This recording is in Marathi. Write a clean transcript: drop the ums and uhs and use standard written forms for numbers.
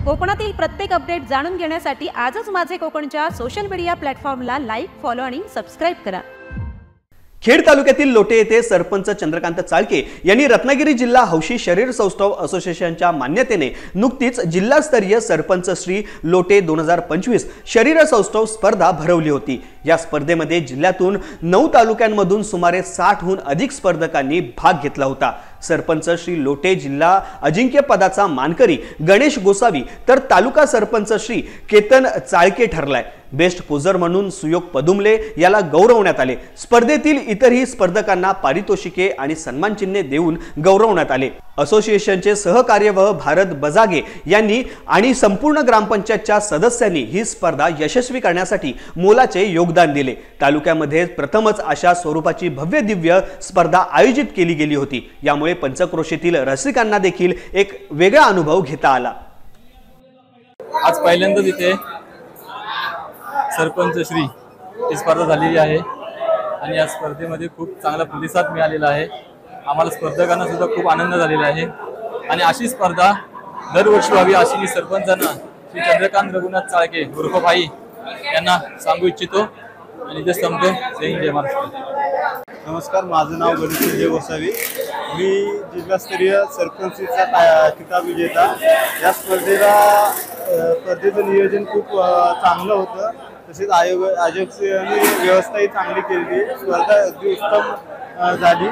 कोकणातील प्रत्येक अपडेट जाणून घेण्यासाठी आजच माझे कोकणच्या सोशल मीडिया प्लॅटफॉर्मला लाईक, फॉलो आणि सबस्क्राइब करा। खेड तालुक्यातील लोटे येथे सरपंच चंद्रकांत चाळके यांनी रत्नागिरी जिल्हा हौशी शरीर सौष्ठव असोसिएशनच्या मान्यतेने नुकतीच जिल्हास्तरीय सरपंच श्री लोटे 2025 शरीर सौष्ठव स्पर्धा भरवली होती। या स्पर्धेमध्ये जिल्ह्यातून 9 तालुक्यांमधून सुमारे 60हून अधिक स्पर्धकांनी भाग घेतला होता। सरपंच श्री लोटे जिल्हा अजिंक्य पदाचा मानकरी गणेश गोसावी तर तालुका सरपंच श्री केतन चाळके ठरलाय। बेस्ट पोजर म्हणून सुयोग पदुमले याला गौरवण्यात आले। स्पर्धेतील इतरही स्पर्धकांना पारितोषिके आणि सन्मान चिन्हे देऊन गौरवण्यात आले। असोसिएशनचे सहकार्यवाह भारत बजागे यांनी आणि संपूर्ण ग्रामपंचायतच्या सदस्यांनी ही स्पर्धा यशस्वी करण्यासाठी मोलाचे योगदान दिले। तालुक्यामध्ये प्रथमच अशा स्वरूपाची भव्य दिव्य स्पर्धा आयोजित केली गेली होती। यामुळे पंचक्रोशीतील रसिकांना देखील एक वेगळा अनुभव घेता आला। आज पहिल्यांदाच इथे सरपंच श्री ही स्पर्धा झालेली आहे आणि या स्पर्धेमध्ये खूप चांगला प्रतिसाद मिळालेला आहे। आम्हाला स्पर्धकांना सुद्धा खूप आनंद झालेला आहे आणि अशी स्पर्धा दरवर्षी व्हावी अशी मी सरपंचांना श्री चंद्रकांत रघुनाथ चाळके उर्फ भाई यांना सांगू इच्छितो आणि ते संपतो। जय हिंद, जय महाराष्ट्र। नमस्कार, माझं नाव गणेश गोसावी। मी जिल्हास्तरीय सरपंचीचा किताब विजेता। या स्पर्धेचं नियोजन खूप चांगलं होतं, तसेच आयोजकांनी व्यवस्थाही चांगली केली। स्पर्धा अगदी उत्तम झाली।